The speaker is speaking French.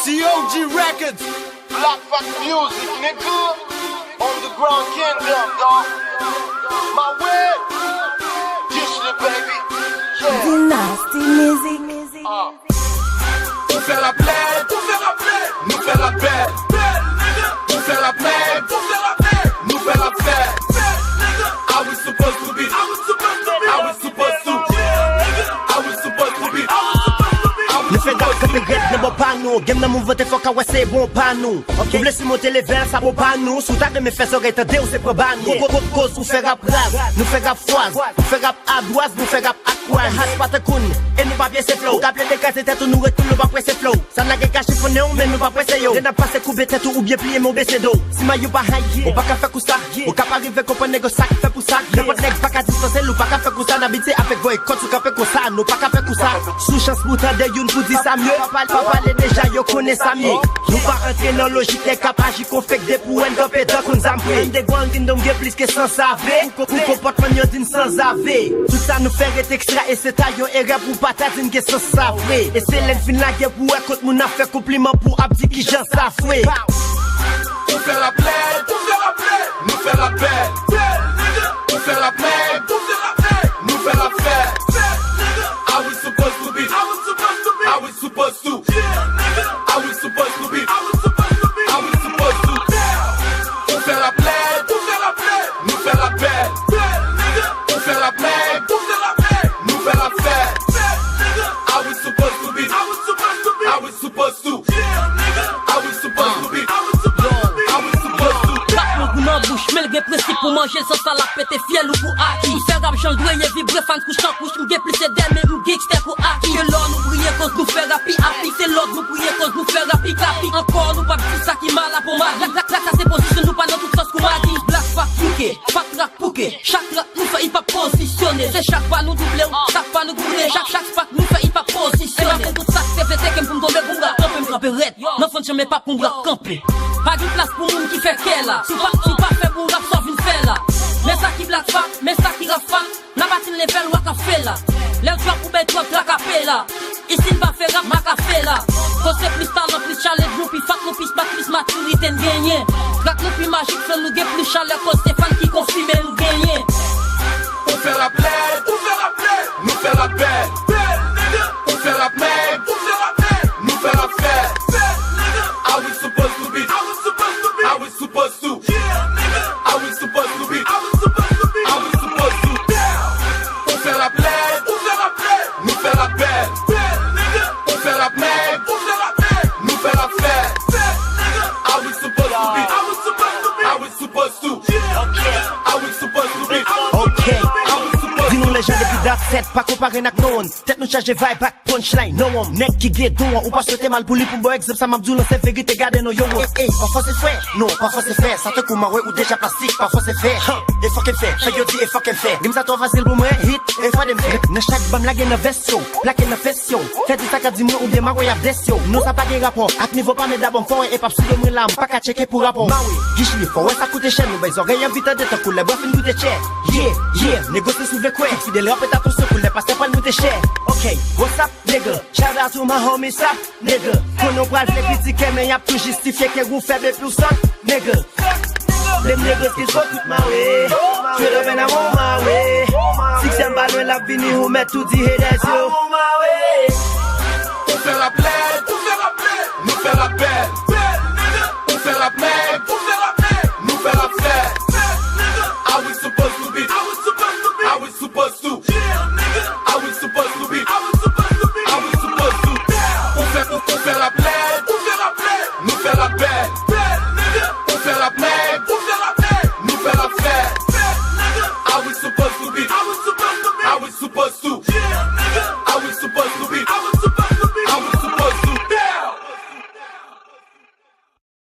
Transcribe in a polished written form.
TOG Records, Black Fat Music, nigga. Underground Kingdom, dog. My way. Dish baby. Yeah. Dynasty Music. pour faire la plaie, nous faire la belle, pour faire la plaie, nous faire la fête. How we supposed to be? How we supposed to be? Nous fait gaffe que les gars ne vont pas nous. Game dans mon vote, faut qu'à ouais c'est bon pas nous. Vous laissez monter les verres, ça vaut pas nous. Sous ta de mes fesses oreilles, t'as ou c'est pas ban nous. Cause nous fait rap grave, nous fait rap froise, nous fait rap adoise, nous fait rap aquan. Has pas te coun, et nous pas bien c'est flow. T'appelez des casses tête, nous retourne, nous pas presser flow. Ça n'a qu'à cacher fondé, mais nous pas presser yo. Y'en a pas c'est couper tête ou bien plier mon baissé d'eau. Si ma you pas high, ou pas qu'à faire coup ça. Ou qu'à pas arriver qu'on prenne sac, fait pour ça. N'importe nègre pas qu'à distancer, ou pas qu'à faire coup ça. N'habiter avec boy, quand tu qu'à faire coup ça, nous pas qu'à faire coup ça. Sous chance pour t'aider, une pour dire ça mieux. Papa les déjà yo connaît ça mieux. Nous pas rentrer dans logique les capables qu'on fait des pour un dopé dans qu'on zambré. Des gwangs qui n'ont bien plus que sans saver. Pour comportement yo d'une sans aver. Tout ça nous fait être extra et c'est ta yo erreur pour patatine que sans saver. Et c'est l'enfin la guerre pour écoute mon affaire compliment pour abdi qui j'en safré. Pour faire la plaie, nous faire la belle, pour faire la plaie, nous faire la fête. How we supposed to be? How we supposed to? How we supposed to be? How we supposed to? Pour faire la plaie, nous faire la belle, pour faire la plaie, nous faire la fête. How we supposed to be? How we supposed to? How we supposed to be? How we supposed to? Dans bouche, mais le gars principe pour manger sans ça la pété fiel ou pour acquis. Faire rap chandoué, y'a vibre fan couche en couche, m'gay plus c'est d'elle, mais m'gay c'était pour acquis. Que l'or nous briller cause nous faire rapi api, c'est l'autre nous briller cause nous faire rapi capi. Encore nous pas petit ça qui mal à pour mal. La c'est position nous pas dans toute sauce qu'on m'a dit. Black fuck pouké, fuck rap pouké. Chaque rap nous fait hip hop positionné. C'est chaque pas nous doubler, chaque pas nous brûler. Chaque spot nous fait hip hop positionné. Et tout ça c'est fait qu'elle me tomber pour la camper, me camper red. Non faut jamais pas pour la camper. Pas de place pour nous qui fait qu'elle là. Si pas fait pour rap sauf une fête là. Mais ça qui black fuck, mais ça qui rap fan. N'a pas de level ou à café là. Les trois pour bête la capé là. Ici pas faire rap ma café là. Quand c'est plus talent, plus challenge nous, puis fuck nous, puis pas plus maturité nous gagner. Claque nous puis magique, fait nous get plus chaleur, cause Stéphane qui confirme nous gagner. Pour faire la plaie, nous faire la belle, pour faire la plaie, nous faire la fête. How we supposed to be? How we supposed to be? How we supposed to? How we supposed to be? How we supposed to? Pour faire la plaie, nous faire la belle, pour faire la plaie, nous faire la fête. How we supposed to be? How we supposed to? How we supposed to be? Okay. Dis-nous les gens depuis date 7, pas comparer nak no one. Tête nous charge vibe back punchline, no one. Neck qui get do ou pas sauter mal pour lui pour boy exemple ça m'a dit c'est vérité garder nos yo. Hey, parfois c'est fait. Non, parfois c'est fait. Ça te couma ouais ou déjà plastique, parfois c'est fait. Et fucking fait. Fait yo dit et fucking fait. Dim ça toi facile pour moi hit et fois dem fait. Ne chaque bam la gagne version, plaquer na fession. Fait du sac à 10 mois ou bien ma ouais dession. Non ça pas de rapport. Ak niveau pas mais d'abord fort et pas sur le lam, pas qu'à checker pour rapport. Ma oui, guichli faut ouais ça coûte cher nous les oreilles vite de ta couleur bof nous de cher. Yeah, négocier sous le quoi. Fidèle rap et attention pour les passer pas nous de cher. Okay, what's up nigga? Shout out to my homie Sap, nigga. Qu'on on parle les critiquer mais y'a tout justifié que vous faites plus ça, nigga. Les niggas qui sont toutes ma way. Tu reviens à mon ma way. Si c'est un ballon la vini ou met tout dit haters yo.